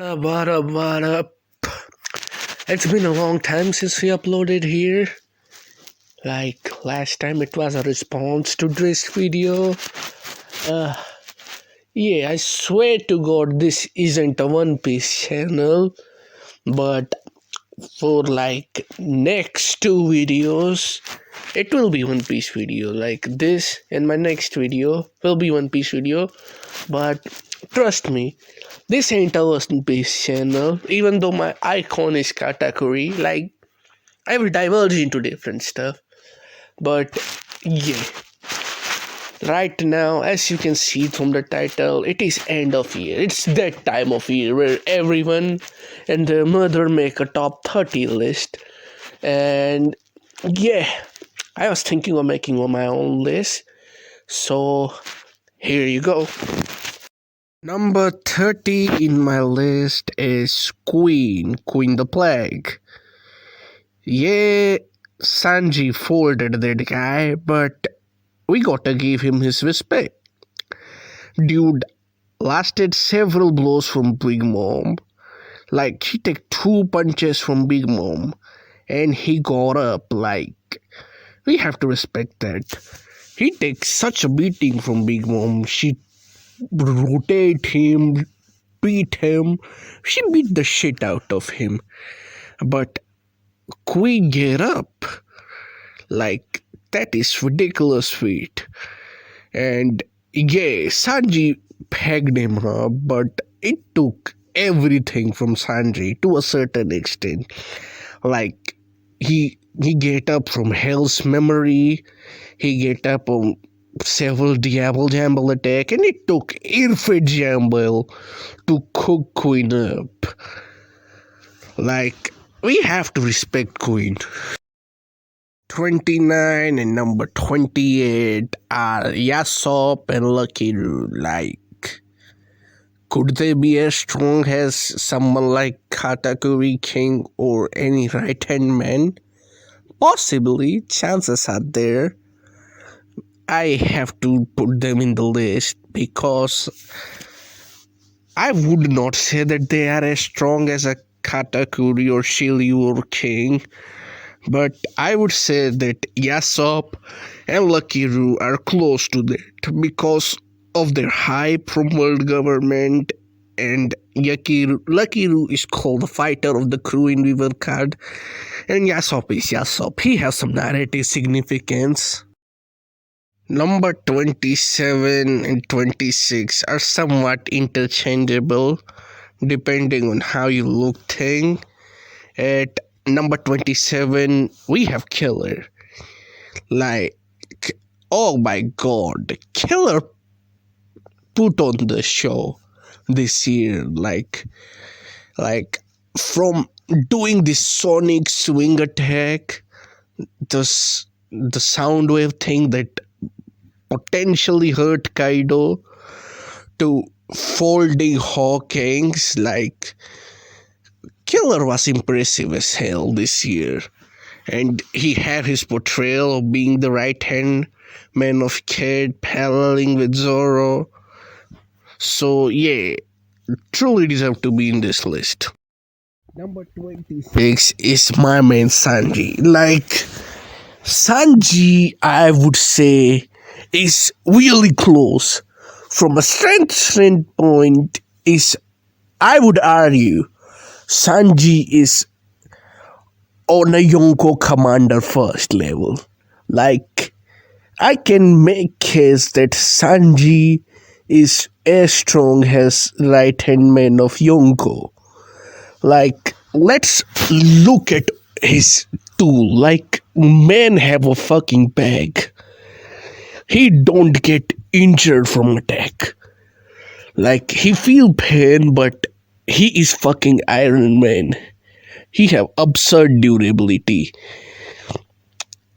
What up? It's been a long time since we uploaded here. Like last time it was a response to this video. Uh yeah, I swear to God this isn't a One Piece channel, but for like next two videos it will be One Piece video. Like this and my next video will be One Piece video. But trust me, this ain't a One Piece channel, even though my icon is Katakuri. Like, I will diverge into different stuff. But yeah, right now, as you can see from the title, it is end of year. It's that time of year where everyone and their mother make a top 30 list. And yeah, I was thinking of making my own list. So here you go. Number 30 in my list is Queen the Plague. Yeah, Sanji folded that guy, but we gotta give him his respect. Dude lasted several blows from Big Mom. Like, he took 2 punches from Big Mom, and he got up. Like, we have to respect that. He takes such a beating from Big Mom. She rotate him, beat him. She beat the shit out of him. But Queen get up. Like, that is ridiculous feat. And yeah, Sanji pegged him up, but it took everything from Sanji to a certain extent. Like, he get up from Hell's Memory, he get up on several Diablo Jamble attack, and it took Irfit Jamble to cook Queen up. Like, we have to respect Queen. 29 and number 28 are Yasop and Lucky Root. Like, could they be as strong as someone like Katakuri King or any right-hand man? Possibly, chances are there. I have to put them in the list because I would not say that they are as strong as a Katakuri or Shiryu or King, but I would say that Yasop and Lucky Roo are close to that because of their hype from world government, and Lucky Roo is called the fighter of the crew in River Card, and Yasop is Yasop. He has some narrative significance. Number 27 and 26 are somewhat interchangeable depending on how you look thing. At number 27, we have Killer. Like, oh my god, Killer put on the show this year. Like from doing this sonic swing attack, the sound wave thing that potentially hurt Kaido, to folding Hawkins. Like, Killer was impressive as hell this year, and he had his portrayal of being the right-hand man of Kid, paralleling with Zoro. So yeah, truly deserve to be in this list. Number 26 is my man Sanji. Like, Sanji, I would say, is really close. From a strength standpoint, I would argue Sanji is on a Yonko Commander first level. Like, I can make case that Sanji is as strong as right-hand man of Yonko. Like, let's look at his tool. Like, men have a fucking bag. He don't get injured from attack. Like, he feel pain, but he is fucking Iron Man. He have absurd durability.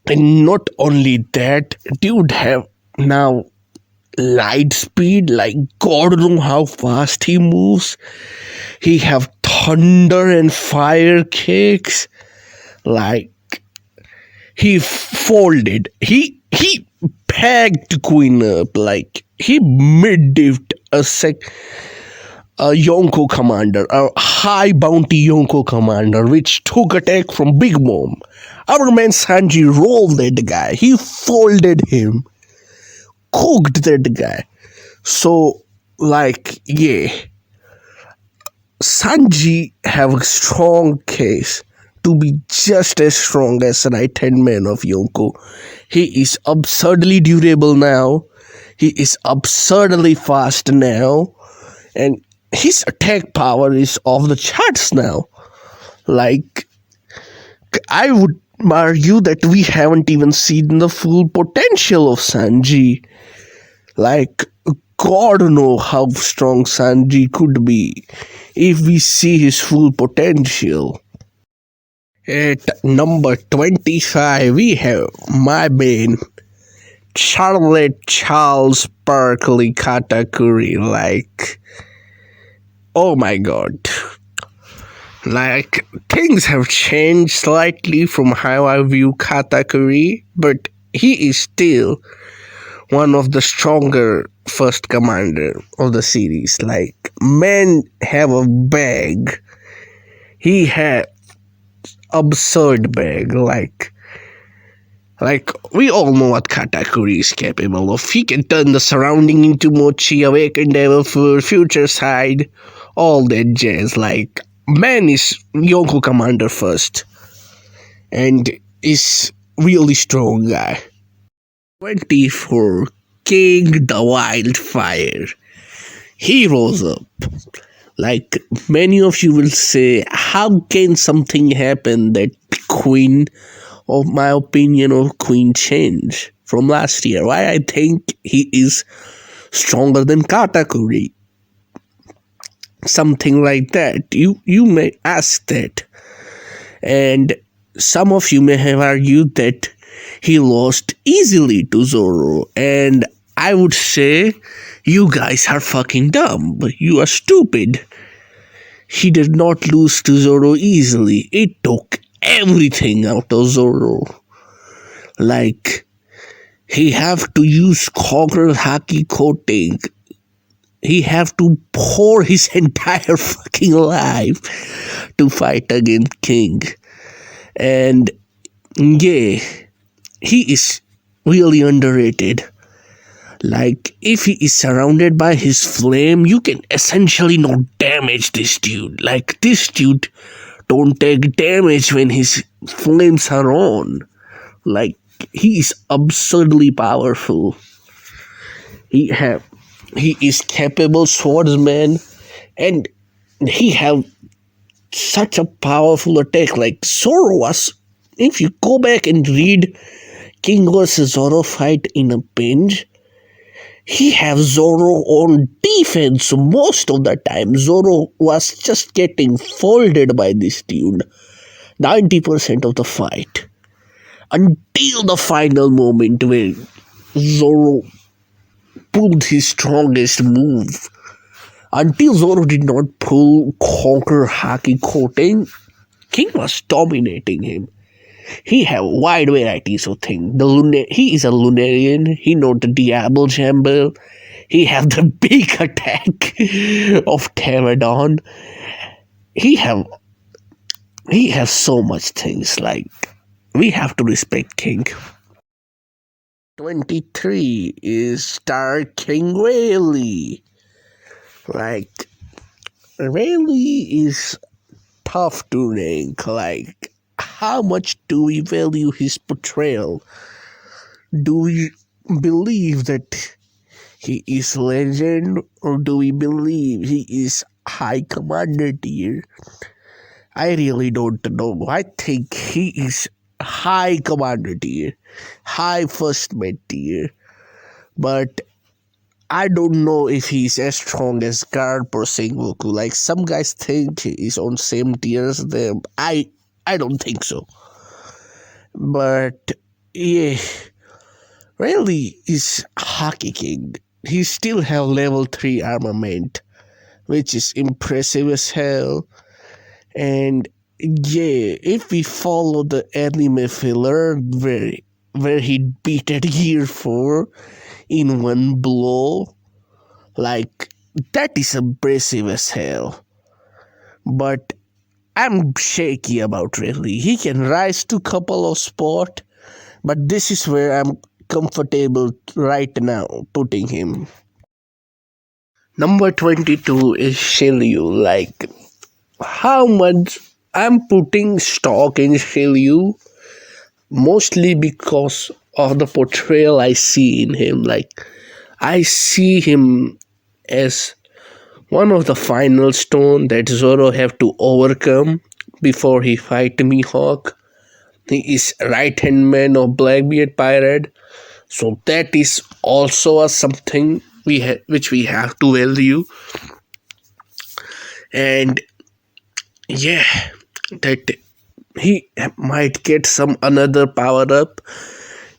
And not only that, dude have now light speed. Like, God know how fast he moves. He have thunder and fire kicks. Like, he folded. He pegged Queen up. Like, he mid-dipped a Yonko commander, a high bounty Yonko commander, which took attack from Big Mom. Our man Sanji rolled that guy. He folded him, cooked that guy. So, like, yeah, Sanji have a strong case to be just as strong as right-hand man of Yonko. He is absurdly durable now. He is absurdly fast now. And his attack power is off the charts now. Like, I would argue that we haven't even seen the full potential of Sanji. Like, God know how strong Sanji could be if we see his full potential. At number 25, we have my man, Charlotte Charles Berkeley Katakuri. Like, oh my god. Like, things have changed slightly from how I view Katakuri, but he is still one of the stronger first commander of the series. Like, men have a bag. He had absurd bag. Like we all know what Katakuri is capable of. He can turn the surrounding into mochi, awaken devil for future side, all that jazz. Like, man is Yonko commander first, and is really strong guy. 24, King the Wildfire. He rose up. Like, many of you will say, how can something happen that Queen, of my opinion of Queen, change from last year? Why I think he is stronger than Katakuri. Something like that. You may ask that. And some of you may have argued that he lost easily to Zoro. And I would say, you guys are fucking dumb. You are stupid. He did not lose to Zoro easily. It took everything out of Zoro. Like, he have to use Conqueror Haki coating. He have to pour his entire fucking life to fight against King. And yeah, he is really underrated. Like, if he is surrounded by his flame, you can essentially not damage this dude. Like, this dude don't take damage when his flames are on. Like, he is absurdly powerful. He is capable swordsman, and he have such a powerful attack. Like, Zoro was, if you go back and read King vs. Zoro fight in a binge, he have Zoro on defense most of the time. Zoro was just getting folded by this dude 90% of the fight, until the final moment where Zoro pulled his strongest move. Until Zoro did not pull Conquer Haki coating, King was dominating him. He have wide varieties of things. He is a Lunarian. He know the Diablo Jumble. He have the big attack of Pterodon. He have so much things. Like, we have to respect King. 23 is Star King Rayleigh. Like, Rayleigh is tough to rank. Like, how much do we value his portrayal? Do we believe that he is legend, or do we believe he is high commander tier? I really don't know. I think he is high commander tier, high first mate tier, but I don't know if he's as strong as Garp or Sengoku. Like, some guys think he's on same tier as them. I don't think so. But yeah, Rayleigh is Haki King. He still have level 3 armament, which is impressive as hell. And yeah, if we follow the anime filler where he beat at Gear 4 in one blow, like, That is impressive as hell. But I'm shaky about really. He can rise to couple of spot, but this is where I'm comfortable right now putting him. Number 22 is Shiryu. Like how much I'm putting stock in Shiryu mostly because of the portrayal I see in him. Like I see him as one of the final stone that Zoro have to overcome before he fight Mihawk. He is right hand man of Blackbeard Pirate, so that is also a something which we have to value. And yeah, that he might get some another power up.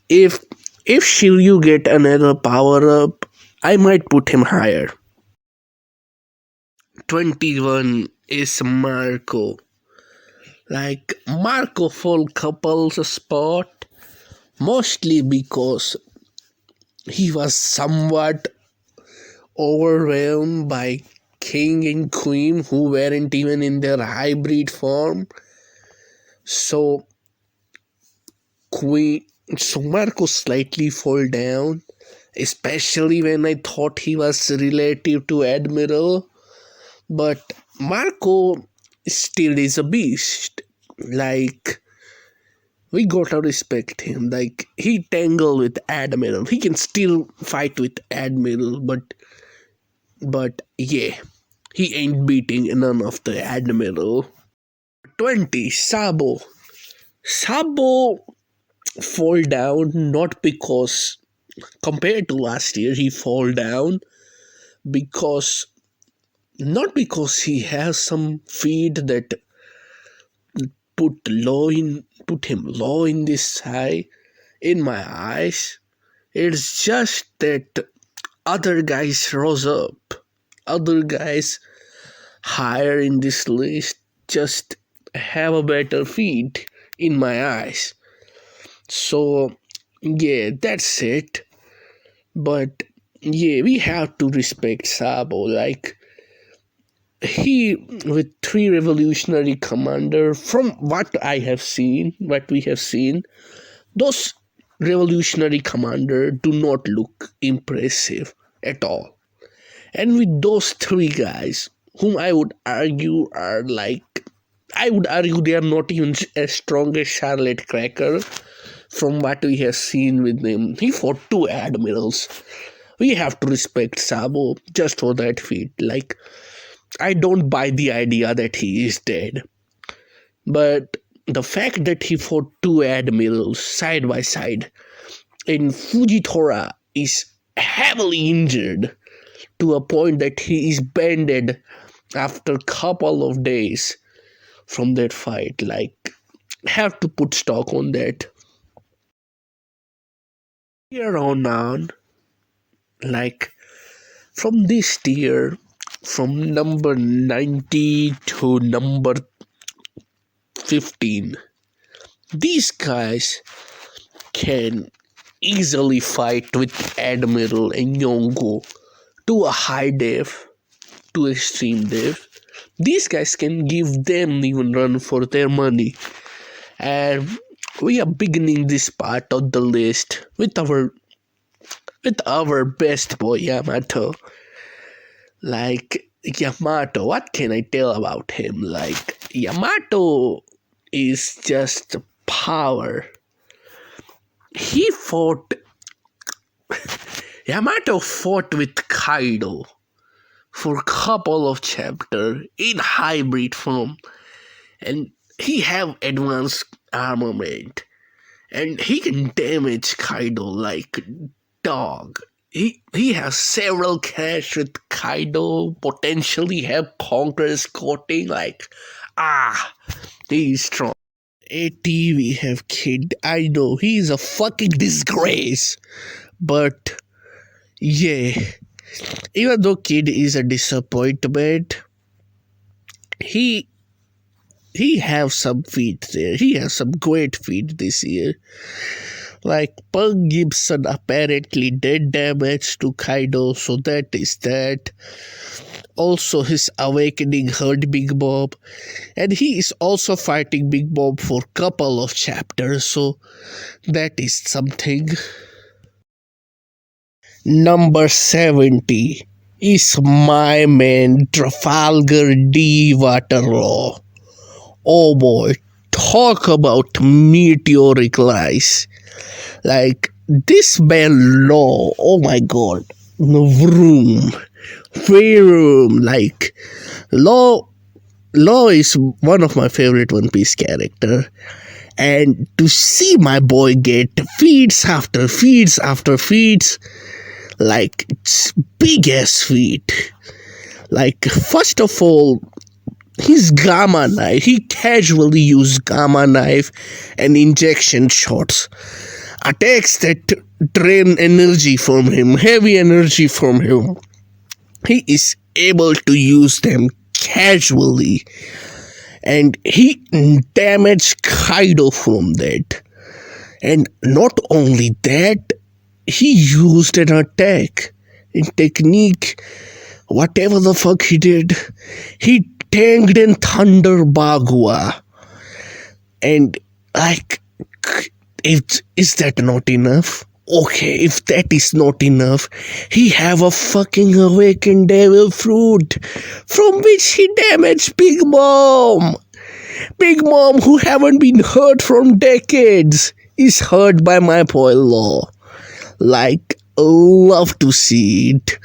If if Shiryu get another power up, I might put him higher. 21 is Marco. Like Marco full couples spot mostly because he was somewhat overwhelmed by king and queen who weren't even in their hybrid form. So queen so Marco slightly fall down, especially when I thought he was relative to Admiral. But Marco still is a beast. Like we gotta respect him. Like he tangled with Admiral. He can still fight with Admiral, but yeah, he ain't beating none of the Admiral. 20 Sabo. Sabo fall down not because compared to last year he fall down because not because he has some feed that put him low in this high in my eyes. It's just that other guys rose up. Other guys higher in this list just have a better feed in my eyes. So yeah, that's it. But yeah, we have to respect Sabo. Like he with three revolutionary commander from what we have seen, those revolutionary commander do not look impressive at all. And with those three guys, whom I would argue they are not even as strong as Charlotte Cracker from what we have seen with him. He fought two admirals. We have to respect Sabo just for that feat. Like, I don't buy the idea that he is dead. But the fact that he fought two admirals side by side and Fujitora is heavily injured to a point that he is banded after a couple of days from that fight. Like, have to put stock on that. Here on, like, from this tier, from number 90 to number 15, these guys can easily fight with Admiral and Yongo to a high def, to extreme def. These guys can give them even run for their money. And we are beginning this part of the list with our best boy Yamato. Like Yamato, what can I tell about him? Like Yamato is just power. He fought Yamato fought with Kaido for a couple of chapters in hybrid form, and he have advanced armament, and he can damage Kaido like dog. He has several clash with Kaido, potentially have Conqueror's coating, like he's strong. AT we have Kid. I know he's a fucking disgrace. But yeah, even though Kid is a disappointment, he he have some feat there. He has some great feat this year. Like Pug Gibson apparently did damage to Kaido, so that is that. Also, his awakening hurt Big Mom, and he is also fighting Big Mom for couple of chapters, so that is something. Number 70 is my man Trafalgar D. Waterloo. Oh boy, talk about meteoric rise. Like this man Law, oh my god. Vroom. Vroom. Like Law is one of my favorite One Piece character. And to see my boy get feats after feats after feats, like it's big ass feat. Like first of all, his gamma knife, he casually used gamma knife and injection shots. Attacks that drain energy from him, heavy energy from him. He is able to use them casually. And he damaged Kaido from that. And not only that, he used an attack in technique, whatever the fuck he did. He tanked in Thunder Bagua. And like, is that not enough? Okay, if that is not enough, he have a fucking awakened devil fruit from which he damaged Big Mom. Big Mom, who haven't been hurt from decades, is hurt by my boy Law. Like, love to see it.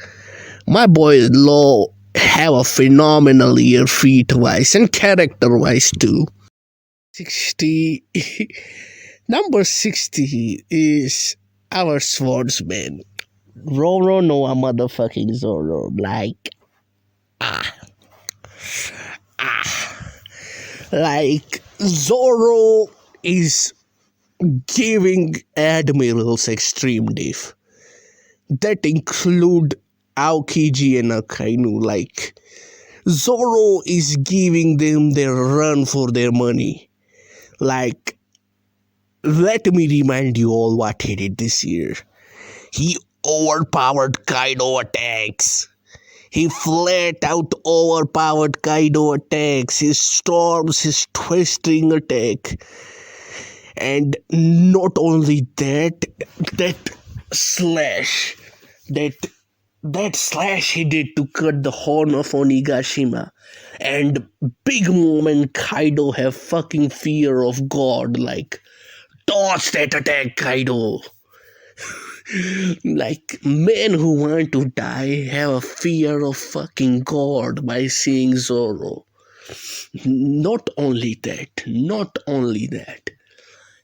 My boy Law have a phenomenal year feat-wise and character-wise too. 60. Number 60 is our swordsman. Roro Noah motherfucking Zoro. Like, like, Zoro is giving admirals extreme diff. That include Aokiji and Akainu. Like, Zoro is giving them their run for their money. Like, let me remind you all what he did this year. He overpowered Kaido attacks. He flat out overpowered Kaido attacks, his storms, his twisting attack. And not only that, that slash, that slash he did to cut the horn of Onigashima. And Big Mom and Kaido have fucking fear of God. Like, dodge that attack, Kaido. Like, men who want to die have a fear of fucking God by seeing Zoro. Not only that,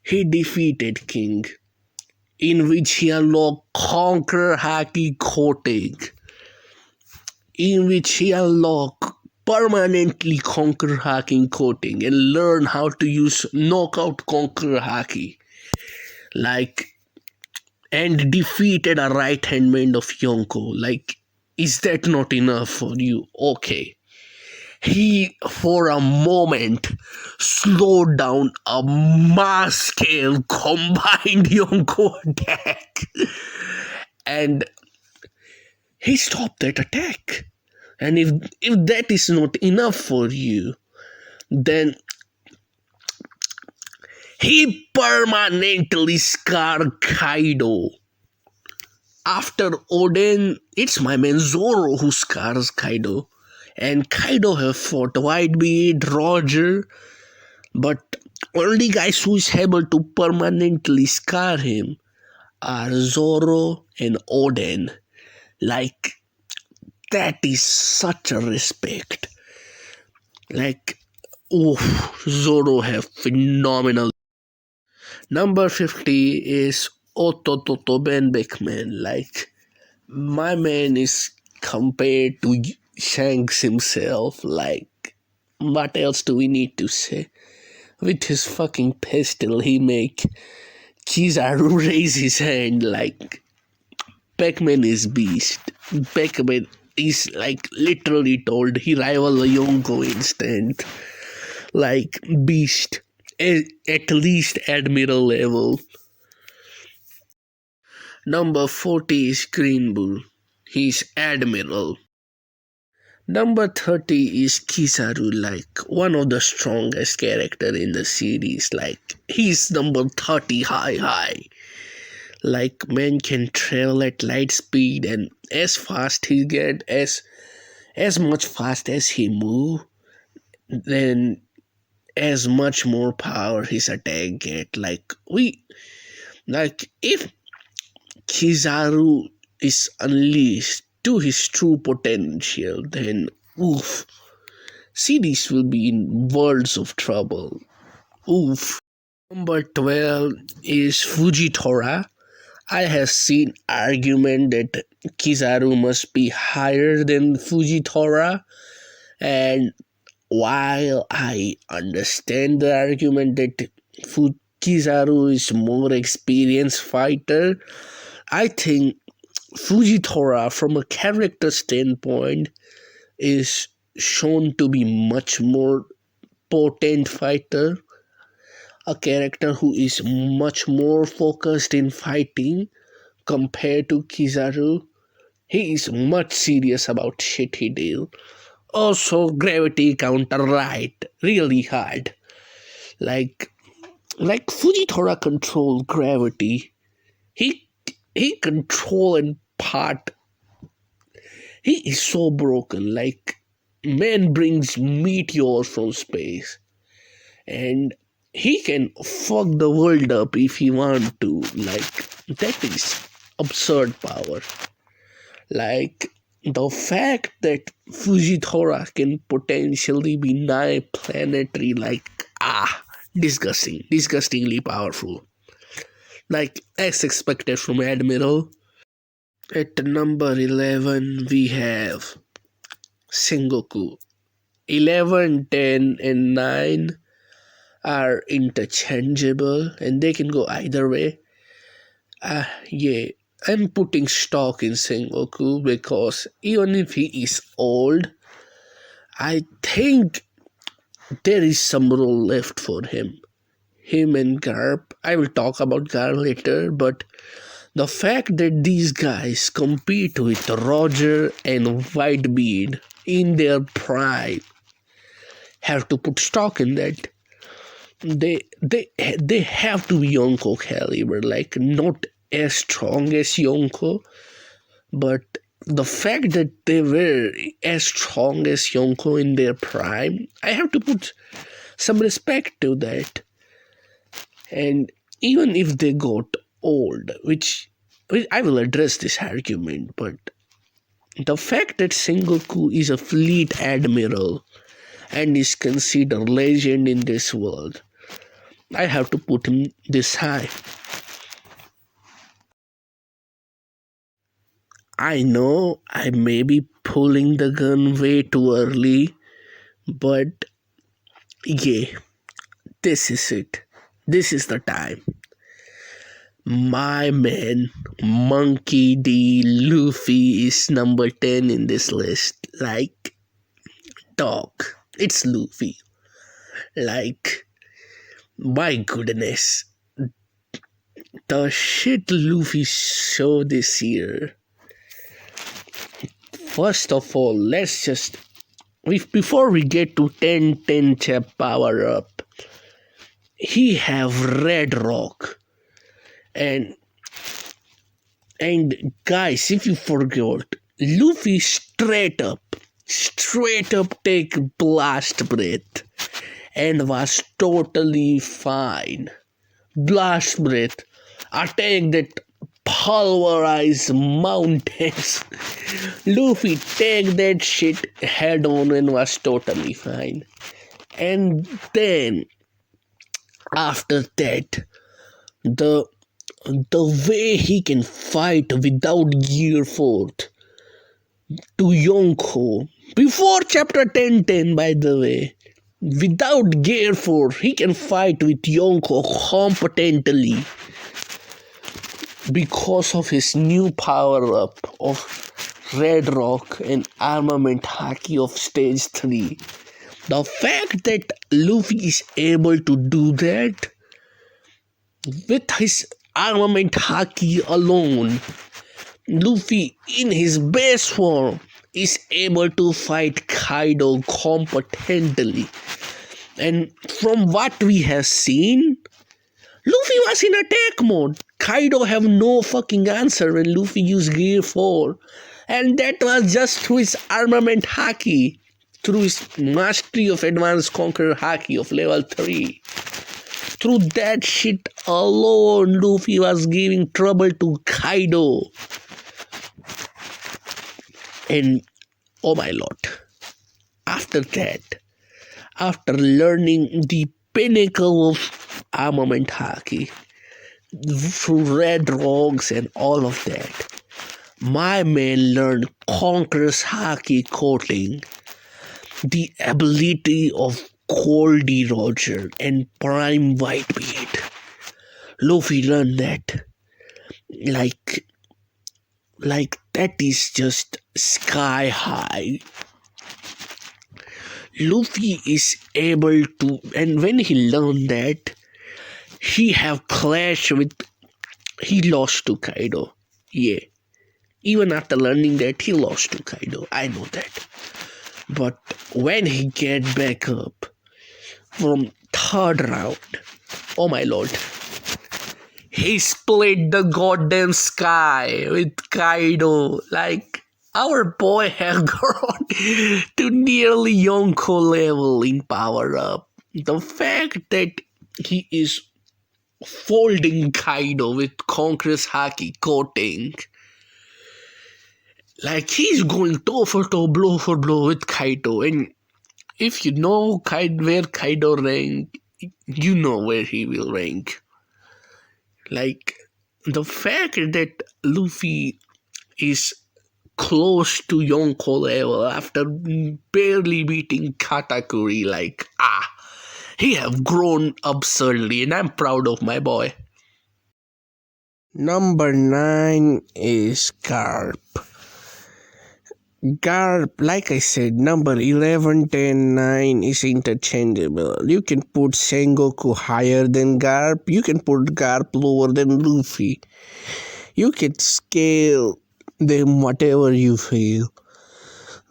he defeated King, in which he unlocked Conquer Haki Coating, permanently Conquer Haki Coating and learn how to use Knockout Conquer Haki. Like, and defeated a right-hand man of Yonko. Like, is that not enough for you? Okay. He, for a moment, slowed down a mass-scale combined Yonko attack. And he stopped that attack. And if that is not enough for you, then he permanently scarred Kaido. After Oden, it's my man Zoro who scars Kaido. And Kaido have fought Whitebeard, Roger, but only guys who is able to permanently scar him are Zoro and Oden. Like, that is such a respect. Like, Zoro have phenomenal. Number 50 is Otototo Ben Beckman. Like, my man is compared to Shanks himself. Like, what else do we need to say? With his fucking pistol, he make Kizaru raise his hand. Like, Beckman is beast. Beckman is like literally told he rival the Yonko instant. Like, beast. At least admiral level. Number 40 is Green Bull. He's Admiral. Number 30 is Kizaru, like one of the strongest character in the series. Like he's number 30 high. Like man can travel at light speed, and as fast he get, as much fast as he move, then as much more power his attack get. Like if Kizaru is unleashed to his true potential, then oof, series will be in worlds of trouble. Oof. Number 12 is Fujitora. I have seen argument that Kizaru must be higher than Fujitora, and while I understand the argument that Kizaru is more experienced fighter, I think Fujitora from a character standpoint is shown to be much more potent fighter, a character who is much more focused in fighting compared to Kizaru. He is much serious about shit he do. Also, gravity counter right really hard. Like Fujitora control gravity. He control and part. He is so broken. Like man brings meteors from space, and he can fuck the world up if he want to. Like that is absurd power. Like the fact that Fujitora can potentially be nigh planetary, like disgustingly powerful. Like as expected from Admiral. At number 11 we have Sengoku. 11, 10 and 9 are interchangeable and they can go either way. Yeah, I'm putting stock in Sengoku because even if he is old, I think there is some role left for him. Him and Garp. I will talk about Garp later, but the fact that these guys compete with Roger and Whitebeard in their prime, have to put stock in that. They have to be Yonko caliber, like not as strong as Yonko, but the fact that they were as strong as Yonko in their prime, I have to put some respect to that. And even if they got old, which I will address this argument, but the fact that Sengoku is a fleet admiral and is considered legend in this world, I have to put him this high. I know I may be pulling the gun way too early, but yeah, this is it. This is the time. My man, Monkey D. Luffy is number 10 in this list. Like, dog, it's Luffy. Like, my goodness, the shit Luffy showed this year. First of all, let's just, before we get to 10 chap power up, he have Red Rock. And guys, if you forgot, Luffy straight up take blast breath and was totally fine. Blast breath, attack that pulverize mountains. Luffy take that shit head on and was totally fine. And then after that, the way he can fight without gear forth to Yonko before chapter 10, by the way, without gear forth, he can fight with Yonko competently because of his new power up of Red Rock and armament haki of stage 3. The fact that Luffy is able to do that with his armament haki alone, Luffy in his best form is able to fight Kaido competently. And from what we have seen, Luffy was in attack mode. Kaido have no fucking answer when Luffy used Gear 4. And that was just through his armament haki, through his mastery of Advanced Conqueror haki of level 3. Through that shit alone, Luffy was giving trouble to Kaido. And oh my lord, after that, after learning the pinnacle of armament haki through red rogues and all of that, my man learned Conqueror's haki coating, the ability of Goldie Roger and Prime Whitebeard. Luffy learned that. Like that is just sky high. Luffy is able to, and when he learned that, he lost to Kaido. Yeah. Even after learning that, he lost to Kaido. I know that. But when he get back up from third round, oh my lord, he split the goddamn sky with Kaido. Like, our boy have grown to nearly Yonko level in power up. The fact that he is folding Kaido with Conqueror's haki coating, like he's going toe for toe, blow for blow with Kaido. And if you know where Kaido rank, you know where he will rank. Like, the fact that Luffy is close to Yonko level after barely beating Katakuri, like, he have grown absurdly, and I'm proud of my boy. Number 9 is Garp. Garp, like I said, number 11, 10, 9 is interchangeable. You can put Sengoku higher than Garp. You can put Garp lower than Luffy. You can scale them whatever you feel.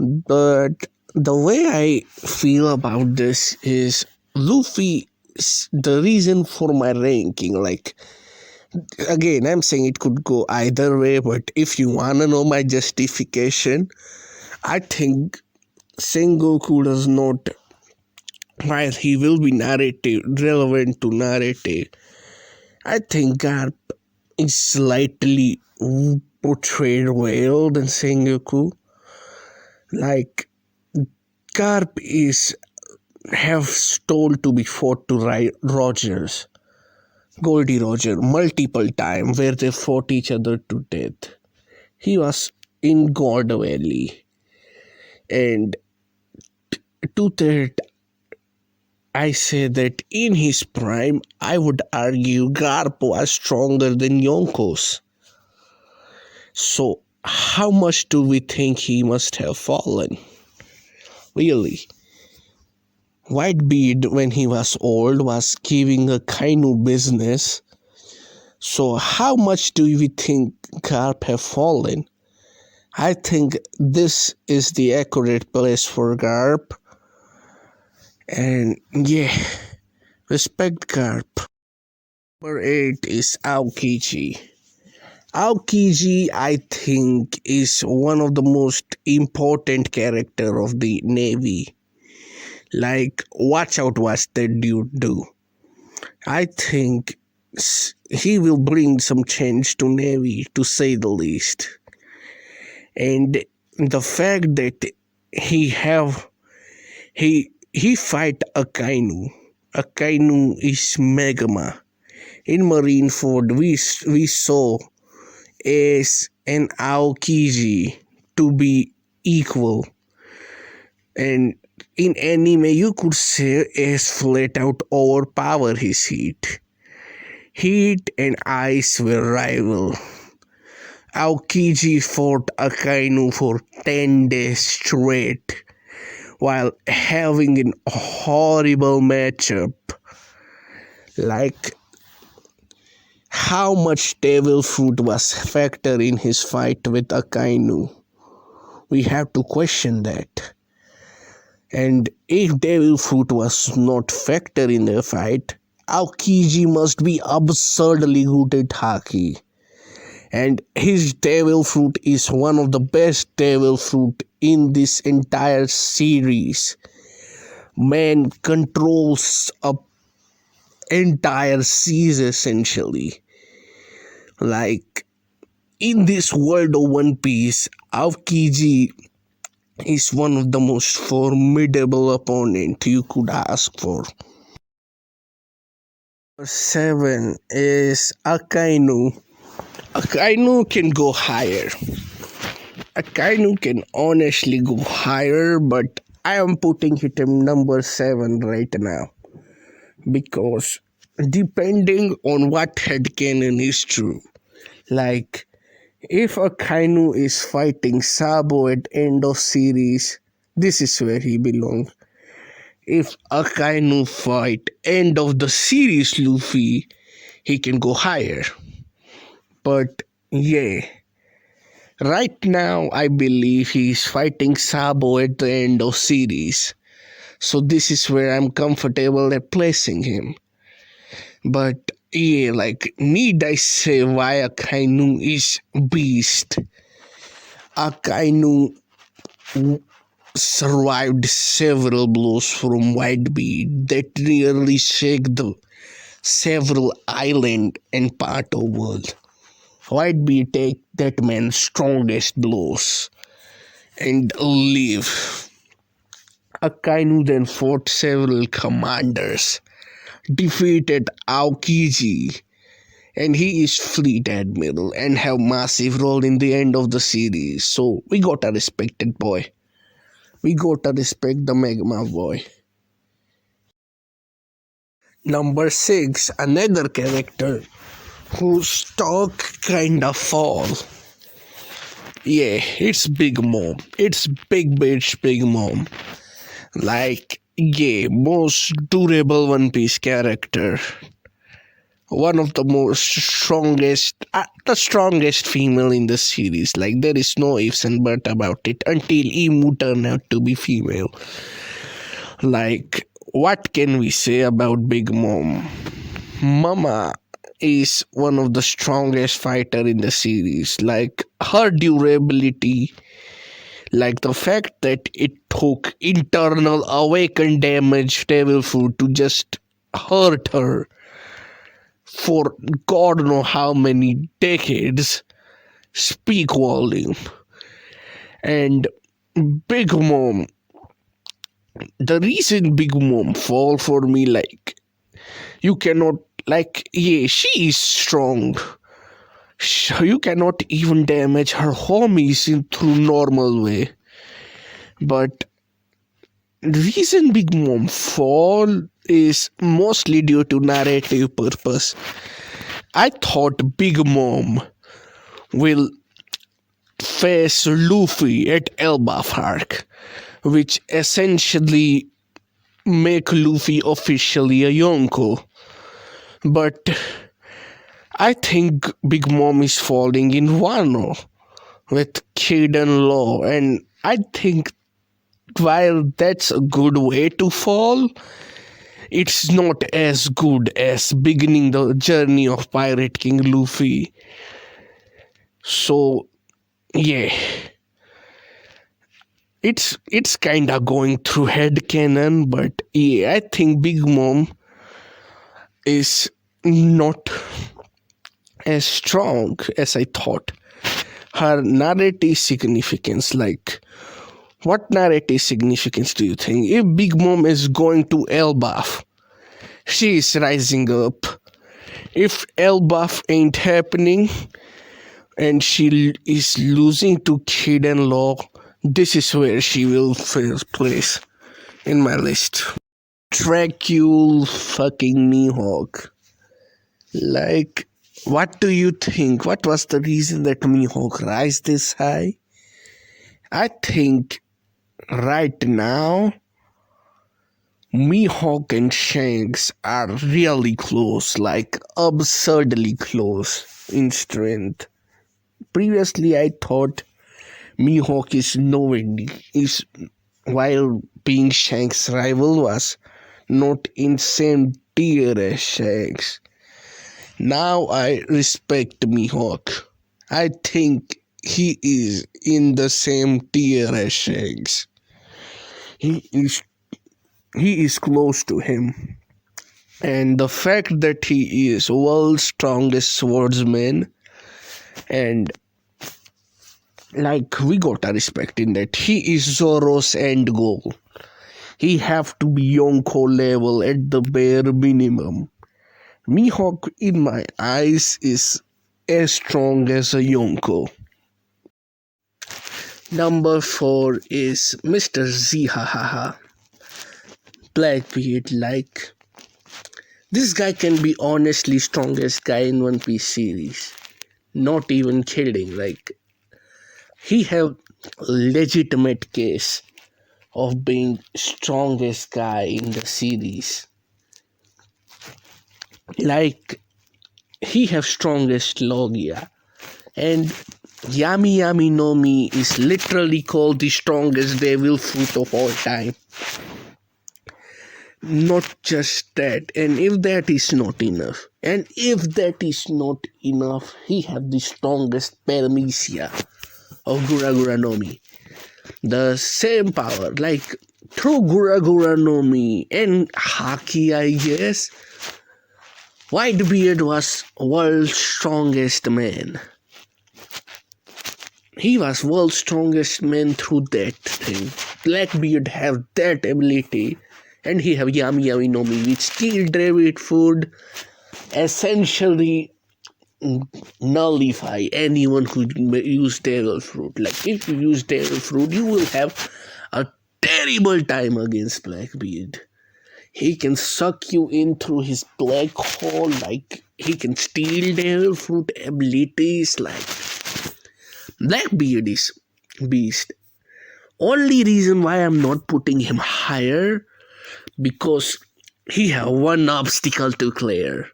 But the way I feel about this is Luffy is the reason for my ranking. Like, again, I'm saying it could go either way, but if you want to know my justification, I think Sengoku does not, while he will be relevant to narrative, I think Garp is slightly portrayed well than Sengoku. Like, Garp have told to be fought to Goldie Roger, multiple times where they fought each other to death. He was in God Valley. And to that, I say that in his prime, I would argue Garp was stronger than Yonkos. So, how much do we think he must have fallen? Really? Whitebeard, when he was old, was giving a Kainu business. So, how much do we think Garp have fallen? I think this is the accurate place for Garp. And yeah, respect Garp. Number 8 is Aokiji. Aokiji, I think, is one of the most important character of the Navy. Like, watch out what that dude do. I think he will bring some change to Navy, to say the least. And the fact that he fight Akainu. Akainu is Megama. In Marineford, we saw Ace and Aokiji to be equal. And in anime, you could say Ace flat out overpower his heat. Heat and ice were rival. Aokiji fought Akainu for 10 days straight while having a horrible matchup. Like, how much devil fruit was factor in his fight with Akainu? We have to question that. And if devil fruit was not factor in the fight, Aokiji must be absurdly good at haki. And his devil fruit is one of the best devil fruit in this entire series. Man controls a entire seas essentially. Like in this world of One Piece, Aokiji is one of the most formidable opponent you could ask for. Number 7 is Akainu. Akainu can go higher. Akainu can honestly go higher, but I am putting it in number 7 right now. Because depending on what headcanon is true, like if Akainu is fighting Sabo at end of series, this is where he belongs. If Akainu fight end of the series Luffy, he can go higher. But yeah, right now I believe he's fighting Sabo at the end of series. So this is where I'm comfortable at placing him. But yeah, like need I say why Akainu is beast? Akainu survived several blows from Whitebeard that nearly shook the several island and part of world. Whitebeard take that man's strongest blows and live. Akainu then fought several commanders, defeated Aokiji, and he is fleet admiral and have massive role in the end of the series. So we gotta respect it, boy. We gotta respect the Magma boy. Number 6, another character whose stock kinda fall. Yeah, it's Big Mom. It's Big Bitch Big Mom. Like, yeah, most durable One Piece character. One of the strongest female in the series. Like, there is no ifs and buts about it until Imu turned out to be female. Like, what can we say about Big Mom? Mama is one of the strongest fighter in the series. Like, her durability, like the fact that it took internal awakened damage devil fruit to just hurt her for God know how many decades, speak volume. And Big Mom, the reason Big Mom fall for me, like, you cannot, like, yeah, she is strong. You cannot even damage her homies in through normal way. But the reason Big Mom fall is mostly due to narrative purpose. I thought Big Mom will face Luffy at Elbaf arc, which essentially make Luffy officially a Yonko. But I think Big Mom is falling in Wano with Kid and Law, and I think while that's a good way to fall, it's not as good as beginning the journey of Pirate King Luffy. So yeah, it's kinda going through headcanon, but yeah, I think Big Mom is not as strong as I thought. Her narrative significance, like, what narrative significance do you think? If Big Mom is going to Elbaf, she is rising up. If Elbaf ain't happening and she is losing to Kid and Law, this is where she will first place in my list. Dracule fucking Mihawk. Like, what do you think? What was the reason that Mihawk rise this high? I think right now Mihawk and Shanks are really close, like absurdly close in strength. Previously, I thought Mihawk is while being Shanks' rival was not in same tier as Shanks. Now I respect Mihawk. I think he is in the same tier as Shanks. He is he is close to him. And the fact that he is world's strongest swordsman, and like we gotta respect in that he is Zoro's end goal. He have to be Yonko level at the bare minimum. Mihawk in my eyes is as strong as a Yonko. Number 4 is Mr. Zihahaha. Blackbeard. Like, this guy can be honestly strongest guy in One Piece series. Not even kidding. Like, he have legitimate case of being strongest guy in the series. Like, he have strongest Logia, and Yami Yami no Mi is literally called the strongest devil fruit of all time. Not just that, and if that is not enough, he have the strongest Paramecia of Gura Gura no Mi. The same power, like through Gura Gura no Mi and Haki, I guess, Whitebeard was world's strongest man. He was world's strongest man through that thing. Blackbeard have that ability, and he have Yami Yami no Mi, which Steel Dravid food essentially nullify anyone who use devil fruit. Like, if you use devil fruit, you will have a terrible time against Blackbeard. He can suck you in through his black hole, like he can steal devil fruit abilities. Like, Blackbeard is beast. Only reason why I'm not putting him higher, because he have one obstacle to clear,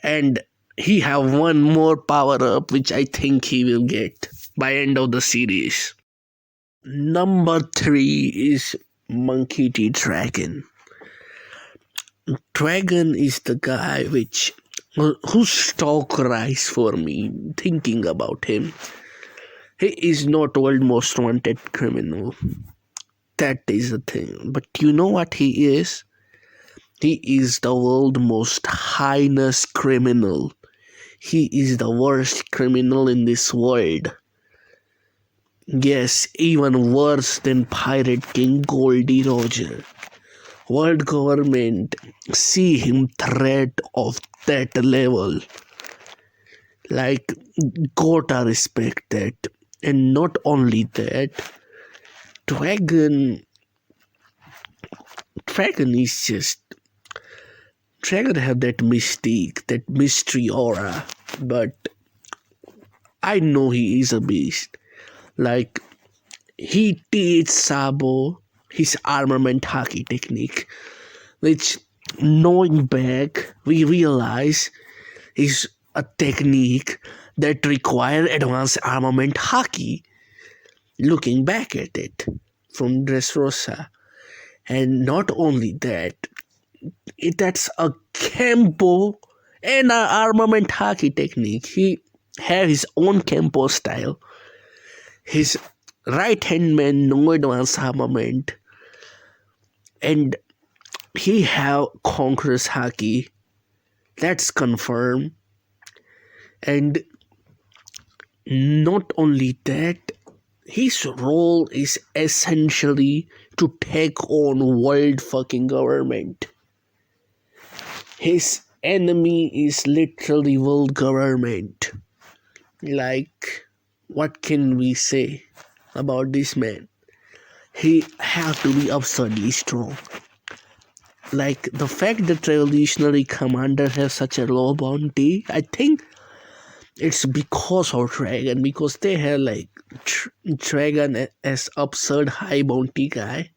and he have one more power up which I think he will get by end of the series. Number 3 is Monkey D. Dragon. Dragon is the guy who stalk rise for me thinking about him. He is not world most wanted criminal. That is the thing. But you know what he is? He is the world most heinous criminal. He is the worst criminal in this world. Yes, even worse than Pirate King Goldie Roger. World government see him threat of that level. Like, gotta respect that. And not only that, Dragon is just... Dragon have that mystique, that mystery aura. But I know he is a beast. Like, he teaches Sabo his armament haki technique, which, knowing back, we realize is a technique that require advanced armament haki. Looking back at it from Dressrosa, and not only that, that's a Kempo and an armament haki technique. He have his own Kempo style. His right hand man no advanced armament, and he have Conqueror's haki. That's confirmed. And not only that, his role is essentially to take on world fucking government. His enemy is literally world government. Like, what can we say about this man? He have to be absurdly strong. Like, the fact that revolutionary commander has such a low bounty, I think it's because of Dragon, because they have like Dragon as absurd high bounty guy.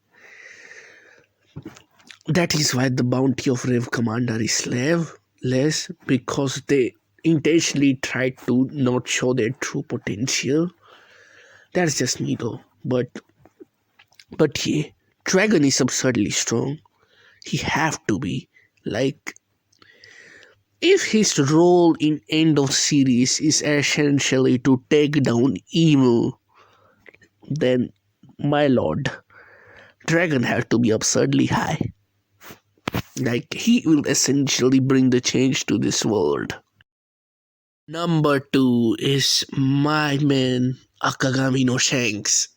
That is why the bounty of Rev Commander is less, because they intentionally tried to not show their true potential. That's just me though. But yeah, Dragon is absurdly strong. He have to be. Like, if his role in end of series is essentially to take down evil, then my lord, Dragon has to be absurdly high. Like, he will essentially bring the change to this world. Number 2 is my man Akagami no Shanks.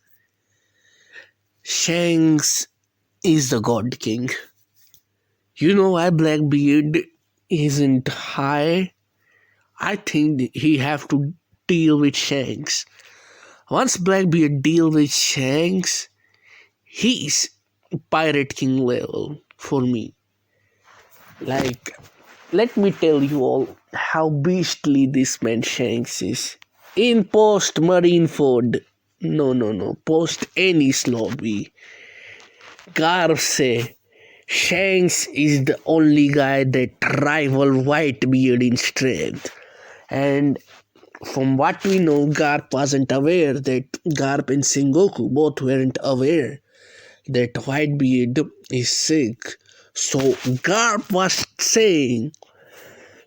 Shanks is the God King. You know why Blackbeard isn't high? I think he have to deal with Shanks. Once Blackbeard deal with Shanks, he's Pirate King level for me. Like, let me tell you all how beastly this man Shanks is. In post Marineford, no, post Ennis lobby, Garb say Shanks is the only guy that rival Whitebeard in strength. And from what we know, Garp wasn't aware that Garp and Sengoku both weren't aware that Whitebeard is sick. So Garp was saying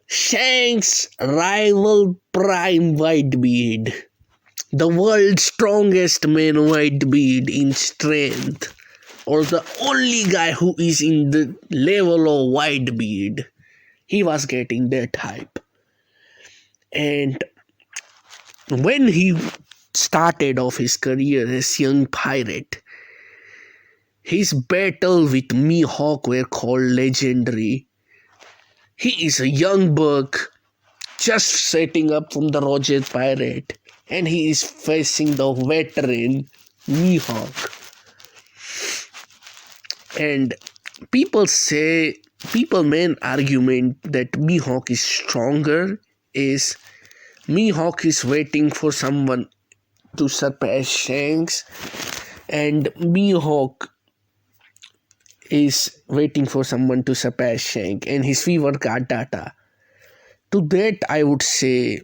Shanks rival Prime Whitebeard, the world's strongest man Whitebeard in strength, or the only guy who is in the level of Whitebeard. He was getting that hype. And when he started off his career as young pirate, his battle with Mihawk were called legendary. He is a young buck just setting up from the Roger Pirate, and he is facing the veteran Mihawk. And people main argument that Mihawk is stronger is Mihawk is waiting for someone to surpass Shanks, and Mihawk is waiting for someone to surpass Shanks, and his fever got data. To that, I would say,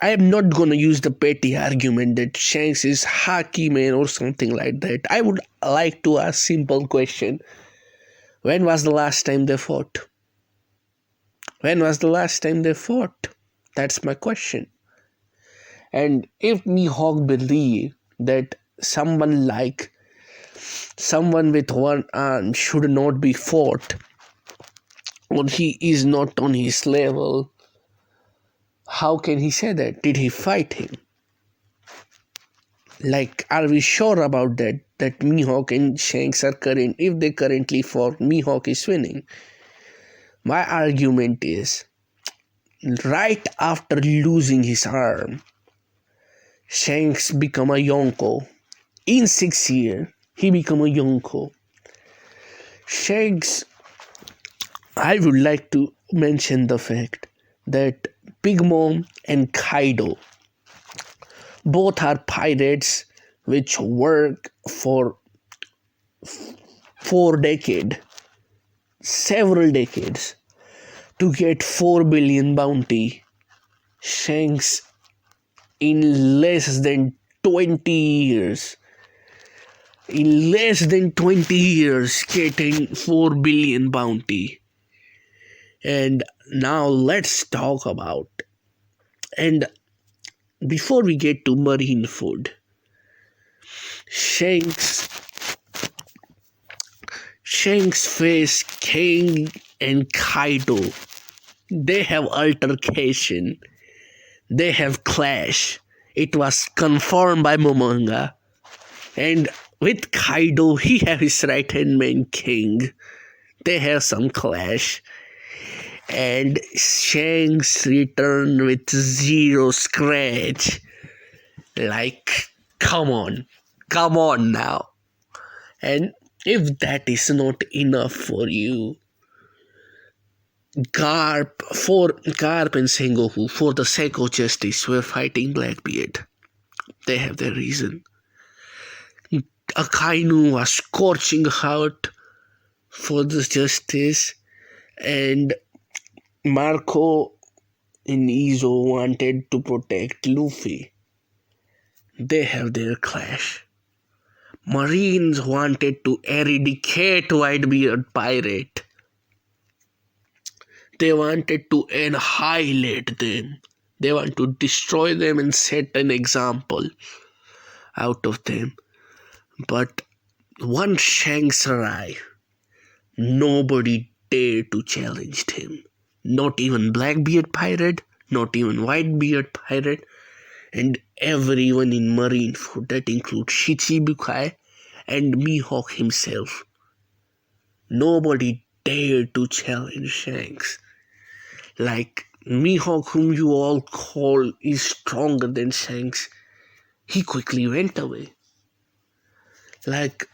I am not gonna use the petty argument that Shanks is Haki man or something like that. I would like to ask simple question. When was the last time they fought? When was the last time they fought? That's my question. And if Mihawk believe that someone with one arm should not be fought, or he is not on his level, how can he say that? Did he fight him? Like, are we sure about that? That Mihawk and Shanks are if they currently fought, Mihawk is winning. My argument is, right after losing his arm, Shanks become a Yonko. In 6 years, he become a Yonko. Shanks, I would like to mention the fact that Big Mom and Kaido both are pirates which work for several decades, to get 4 billion bounty. Shanks in less than 20 years. Getting 4 billion bounty. And now let's talk about, and before we get to Marineford, Shanks face King and Kaido. They have altercation. They have clash. It was confirmed by Momonga. And with Kaido, he have his right-hand man King. They have some clash. And Shanks returned with 0 scratch. Like, come on now. And if that is not enough for you, Garp and Sengoku, for the sake of justice, were fighting Blackbeard. They have their reason. Akainu was scorching hot. for the justice, and Marco and Izo wanted to protect Luffy. They have their clash. Marines wanted to eradicate Whitebeard pirate. They wanted to annihilate them. They want to destroy them and set an example out of them. But once Shanks arrived, nobody dared to challenge him. Not even Blackbeard pirate, not even Whitebeard pirate, and everyone in Marineford, that includes Shichibukai and Mihawk himself. Nobody dared to challenge Shanks. Like, Mihawk, whom you all call is stronger than Shanks, he quickly went away. Like,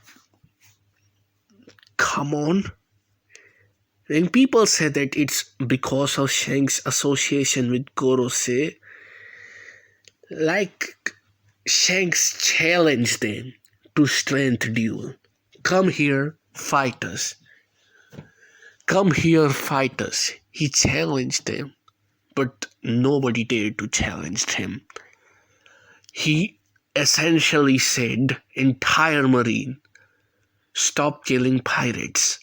come on. When people say that it's because of Shanks' association with Gorosei, like, Shanks challenged them to strength duel. Come here, fight us. Come here, fight us. He challenged them, but nobody dared to challenge him. He essentially said, entire Marine, stop killing pirates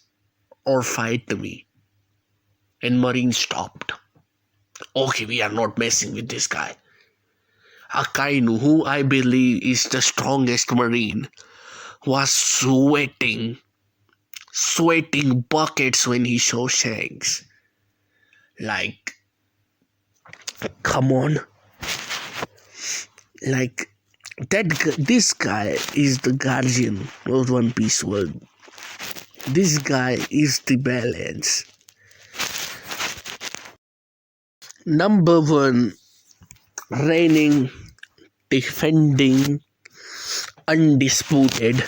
or fight me. And Marine stopped. Okay, we are not messing with this guy. Akainu, who I believe is the strongest Marine, was sweating buckets when he saw Shanks. Like, come on. Like, this guy is the guardian of One Piece world. This guy is the balance. Number one, reigning, defending, undisputed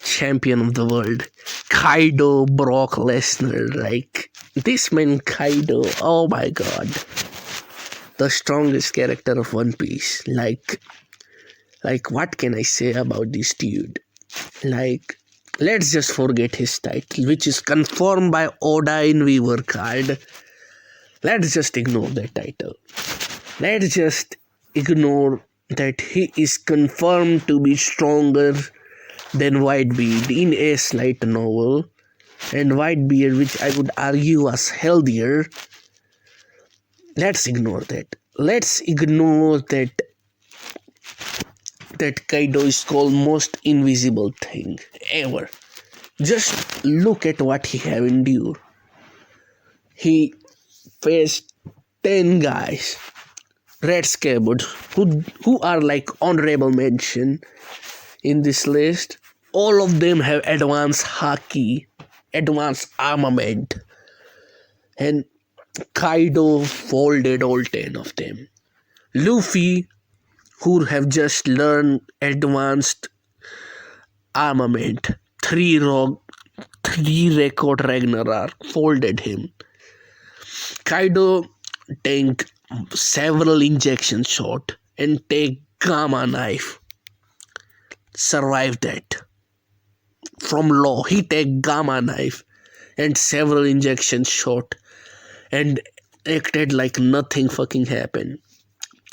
champion of the world, Kaido Brock Lesnar. Like, this man Kaido, oh my god, the strongest character of One Piece. Like what can I say about this dude? Like, let's just forget his title, which is confirmed by Oda in Weaver card. Let's just ignore that title. Let's just ignore that he is confirmed to be stronger than Whitebeard in a light novel, and Whitebeard, which I would argue was healthier. Let's ignore that. Let's ignore that Kaido is called most invisible thing ever. Just look at what he have endured. He faced 10 guys, Red Scabbard, who are like honorable mention in this list. All of them have advanced haki, advanced armament, and Kaido folded all 10 of them. Luffy, who have just learned advanced armament, 3 record Ragnarok, folded him. Kaido take several injection shot and take Gamma knife. Survived that. From Law, he take Gamma knife and several injection shot and acted like nothing fucking happened.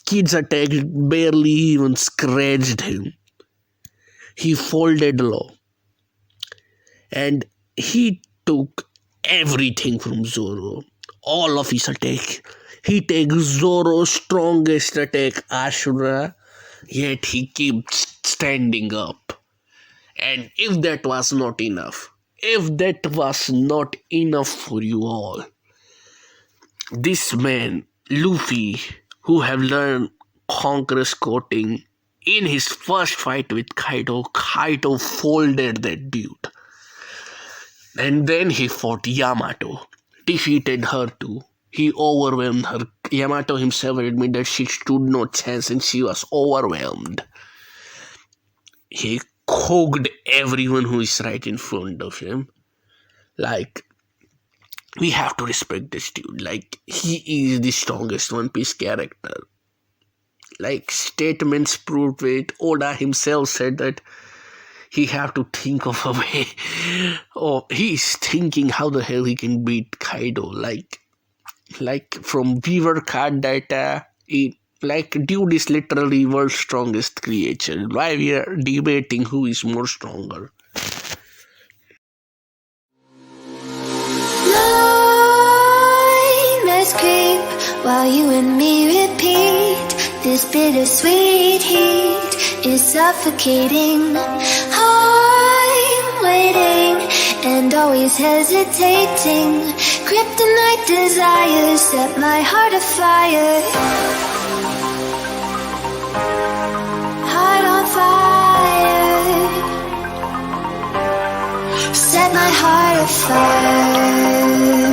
Kid's attack barely even scratched him. He folded Law. And he took everything from Zoro. All of his attack. He takes Zoro's strongest attack, Ashura, yet he keeps standing up. And if that was not enough for you all, this man, Luffy, who have learned Conqueror's coating, in his first fight with Kaido folded that dude. And then he fought Yamato, defeated her too. He overwhelmed her. Yamato himself admitted that she stood no chance and she was overwhelmed. He cooked everyone who is right in front of him. Like, we have to respect this dude. Like, he is the strongest One Piece character. Like, statements proved it. Oda himself said that he have to think of a way. Oh, he's thinking how the hell he can beat Kaido. Like from Beaver card data, like dude is literally world's strongest creature. Why we are debating who is more stronger? Nightmares creep while you and me repeat. This bittersweet heat is suffocating. I'm waiting and always hesitating. Kryptonite desires set my heart afire. Heart on fire. Set my heart afire.